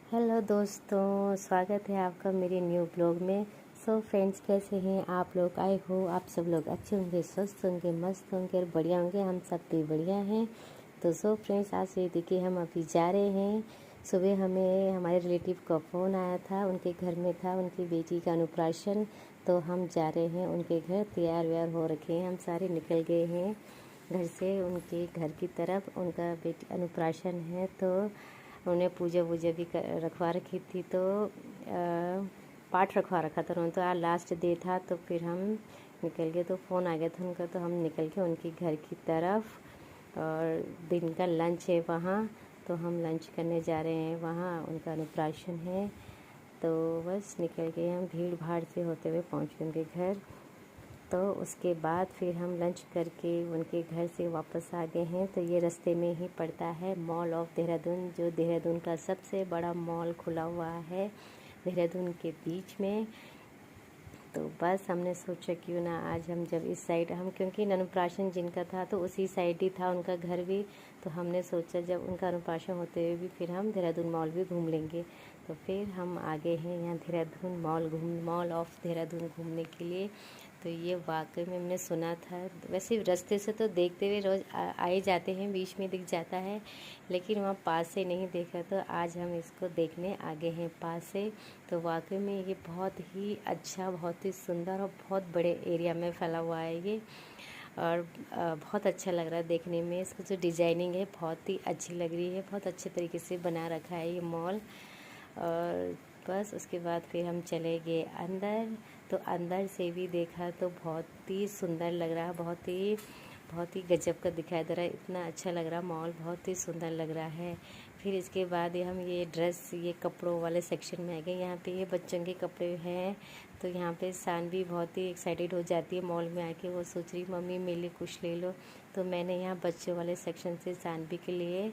Hello दोस्तों, स्वागत है आपका मेरे न्यू ब्लॉग में। सो फ्रेंड्स, कैसे हैं आप लोग? आई हो आप सब लोग अच्छे होंगे, स्वस्थ होंगे, मस्त होंगे और बढ़िया होंगे। हम सब भी बढ़िया हैं। तो सो फ्रेंड्स, आज ये देखिए हम अभी जा रहे हैं। सुबह हमें हमारे रिलेटिव का फ़ोन आया था, उनके घर में था उनकी बेटी का अन्नप्राशन। तो हम जा रहे हैं उनके घर। तैयार व्यार हो रखे हैं, हम सारे निकल गए हैं घर से उनके घर की तरफ। उनका बेटी अन्नप्राशन है तो उन्हें पूजा वूजा भी रखवा रखी थी। तो पाठ रखवा रखा था उन्होंने। तो आज लास्ट डे था तो फिर हम निकल गए। तो फ़ोन आ गया था उनका, तो हम निकल के उनके घर की तरफ। और दिन का लंच है वहाँ, तो हम लंच करने जा रहे हैं वहाँ। उनका अन्नप्राशन है तो बस निकल गए हम, भीड़ भाड़ से होते हुए पहुँच गए उनके घर। तो उसके बाद फिर हम लंच करके उनके घर से वापस आ गए हैं। तो ये रास्ते में ही पड़ता है मॉल ऑफ देहरादून, जो देहरादून का सबसे बड़ा मॉल खुला हुआ है देहरादून के बीच में। तो बस हमने सोचा क्यों ना आज हम जब इस साइड हम, क्योंकि अन्नप्राशन जिनका था तो उसी साइड ही था उनका घर भी। तो हमने सोचा जब उनका अन्नप्राशन होते हुए भी फिर हम देहरादून मॉल भी घूम लेंगे। तो फिर हम आगे हैं यहाँ देहरादून मॉल ऑफ देहरादून घूमने के लिए। तो ये वाकई में हमने सुना था, वैसे रास्ते से तो देखते हुए रोज़ आए जाते हैं, बीच में दिख जाता है, लेकिन वहाँ पास से नहीं देखा। तो आज हम इसको देखने आगे हैं पास से। तो वाकई में ये बहुत ही अच्छा, बहुत ही सुंदर और बहुत बड़े एरिया में फैला हुआ है ये। और बहुत अच्छा लग रहा है देखने में। इसकी जो डिज़ाइनिंग है बहुत ही अच्छी लग रही है, बहुत अच्छे तरीके से बना रखा है ये मॉल। और बस उसके बाद फिर हम चले गए अंदर। तो अंदर से भी देखा तो बहुत ही सुंदर लग रहा है, बहुत ही गजब का दिखाई दे रहा है। इतना अच्छा लग रहा है मॉल, बहुत ही सुंदर लग रहा है। फिर इसके बाद हम ये ड्रेस, ये कपड़ों वाले सेक्शन में आ गए। यहाँ पे ये बच्चों के कपड़े हैं। तो यहाँ पे सानवी बहुत ही एक्साइटेड हो जाती है मॉल में आके। वो सोच रही मम्मी मेरे लिए कुछ ले लो। तो मैंने यहाँ बच्चों वाले सेक्शन से सानवी के लिए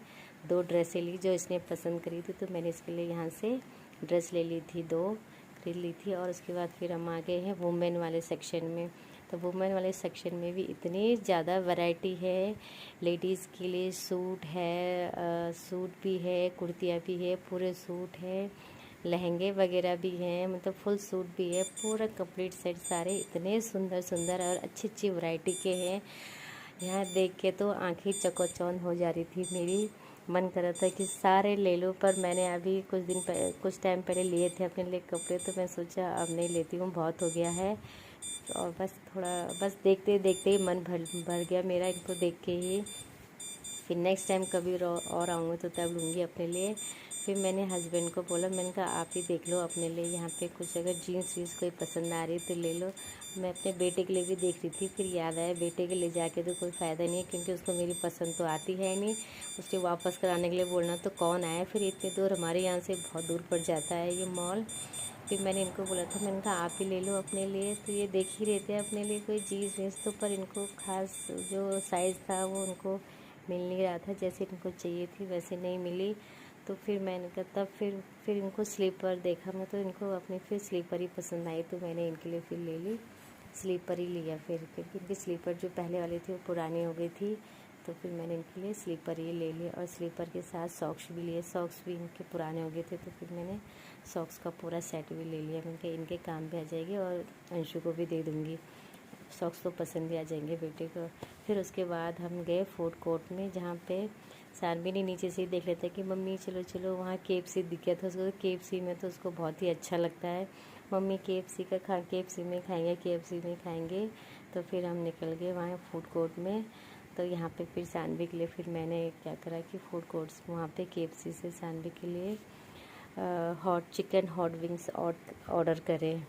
2 ड्रेसें ली जो इसने पसंद करी थी। तो मैंने इसके लिए यहाँ से ड्रेस ले ली थी, 2 खरीद ली थी। और उसके बाद फिर हम आ गए हैं वुमेन वाले सेक्शन में। तो वुमेन वाले सेक्शन में भी इतनी ज़्यादा वैरायटी है। लेडीज़ के लिए सूट है, सूट भी है, कुर्तियाँ भी है, पूरे सूट है, लहंगे वगैरह भी हैं, मतलब फुल सूट भी है, पूरा कंप्लीट सेट। सारे इतने सुंदर सुंदर और अच्छी अच्छी वैरायटी के हैं। यहाँ देख के तो आंखें चकोचौंध हो जा रही थी मेरी। मन कर रहा था कि सारे ले लूँ, पर मैंने अभी कुछ टाइम पहले लिए थे अपने लिए कपड़े। तो मैं सोचा अब नहीं लेती हूँ, बहुत हो गया है। और बस देखते देखते ही मन भर गया मेरा इनको देख के ही। फिर नेक्स्ट टाइम कभी और आऊँगी तो तब लूँगी अपने लिए। फिर मैंने हस्बैंड को बोला, मैंने कहा आप ही देख लो अपने लिए यहाँ पे कुछ, अगर जीन्स वीन्स कोई पसंद आ रही तो ले लो। मैं अपने बेटे के लिए भी देख रही थी, फिर याद आया बेटे के लिए जाके तो कोई फ़ायदा नहीं है, क्योंकि उसको मेरी पसंद तो आती है नहीं। उसके वापस कराने के लिए बोलना तो कौन आया, फिर इतनी दूर हमारे यहाँ से बहुत दूर पड़ जाता है ये मॉल। फिर मैंने इनको बोला था, मैंने कहा आप ही ले लो अपने लिए। तो ये देख ही रहे थे अपने लिए कोई जीन्स वीन्स, तो पर इनको खास जो साइज़ था वो उनको मिल नहीं रहा था, जैसे इनको चाहिए थी वैसे नहीं मिली। तो फिर मैंने कहा तब फिर इनको स्लीपर देखा मैं, तो इनको अपनी फिर स्लीपर ही पसंद आई। तो मैंने इनके लिए फिर ले ली, स्लीपर ही लिया फिर, क्योंकि इनकी स्लीपर जो पहले वाली थी वो पुरानी हो गई थी। तो फिर मैंने इनके लिए स्लीपर ही ले लिया, और स्लीपर के साथ सॉक्स भी लिए। सॉक्स भी इनके पुराने हो गए थे, तो फिर मैंने सॉक्स का पूरा सेट भी ले लिया। मैंने कहा इनके काम भी आ जाएगी और अंशु को भी दे दूँगी, सॉक्स तो पसंद भी आ जाएंगे बेटे को। फिर उसके बाद हम गए फूड कोर्ट में, जहाँ पे सानवी ने नीचे से ही देख लेता कि मम्मी चलो चलो, वहाँ KFC दिख गया था उसको। KFC में तो उसको बहुत ही अच्छा लगता है, मम्मी KFC में खाएंगे, KFC में खाएंगे। तो फिर हम निकल गए वहाँ फूड कोर्ट में। तो यहाँ पे फिर सानवी के लिए फिर मैंने क्या करा कि फूड कोर्ट्स वहाँ पे KFC से सानवी के लिए हॉट विंग्स ऑर्डर करें,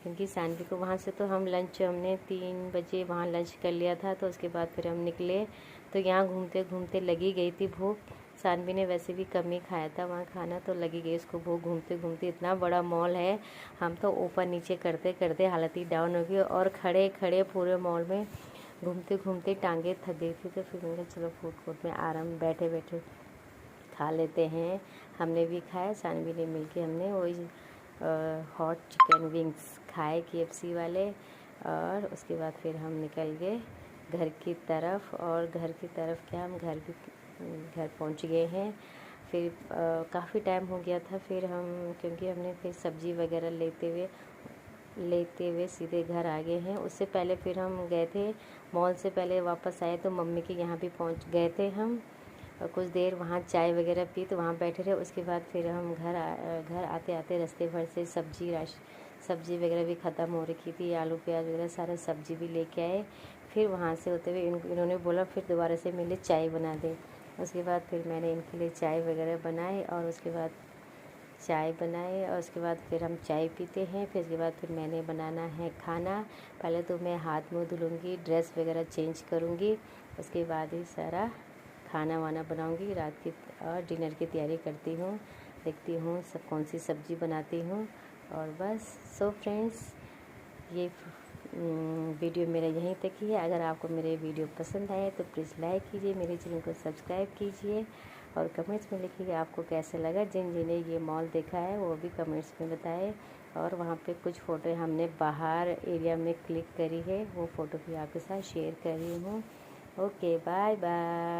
क्योंकि सानवी को वहाँ से तो हमने 3 बजे वहाँ लंच कर लिया था। तो उसके बाद फिर हम निकले। तो यहाँ घूमते घूमते लगी गई थी भूख। सानवी ने वैसे भी कम ही खाया था वहाँ खाना, तो लगी गई उसको भूख घूमते घूमते। इतना बड़ा मॉल है, हम तो ऊपर नीचे करते करते हालत ही डाउन हो गई, और खड़े खड़े पूरे मॉल में घूमते घूमते टांगे थक गई थी। तो फिर मैंने चलो फूड कोर्ट में आराम बैठे बैठे खा लेते हैं। हमने भी खाया, सानवी ने मिल के हमने वही हॉट चिकन विंग्स खाए KFC वाले। और उसके बाद फिर हम निकल गए घर की तरफ। और घर की तरफ क्या, हम घर पहुंच गए हैं। फिर काफ़ी टाइम हो गया था। फिर हम क्योंकि हमने फिर सब्ज़ी वगैरह लेते हुए सीधे घर आ गए हैं। उससे पहले फिर हम गए थे मॉल से, पहले वापस आए तो मम्मी के यहाँ भी पहुँच गए थे हम, और कुछ देर वहाँ चाय वगैरह पी तो वहाँ बैठे रहे। उसके बाद फिर हम घर आते आते रास्ते भर से सब्ज़ी वगैरह भी ख़त्म हो रखी थी, आलू प्याज वगैरह सारा सब्ज़ी भी लेके आए। फिर वहाँ से होते हुए इन्होंने बोला फिर दोबारा से मेरे लिए चाय बना दें। उसके बाद फिर मैंने इनके लिए चाय वगैरह बनाई, और उसके बाद फिर हम चाय पीते हैं। फिर उसके बाद फिर मैंने बनाना है खाना। पहले तो मैं हाथ मुँह धुलूँगी, ड्रेस वगैरह चेंज करूँगी, उसके बाद ही सारा खाना वाना बनाऊँगी रात की, और डिनर की तैयारी करती हूँ। देखती हूँ सब कौन सी सब्ज़ी बनाती हूँ, और बस। सो फ्रेंड्स, ये वीडियो मेरा यहीं तक ही है। अगर आपको मेरे वीडियो पसंद आए तो प्लीज़ लाइक कीजिए, मेरे चैनल को सब्सक्राइब कीजिए, और कमेंट्स में लिखिए आपको कैसे लगा। जिन्हें ये मॉल देखा है वो भी कमेंट्स में बताए। और वहाँ पे कुछ फ़ोटो हमने बाहर एरिया में क्लिक करी है, वो फ़ोटो भी आपके साथ शेयर कर रही हूँ। Okay, bye bye.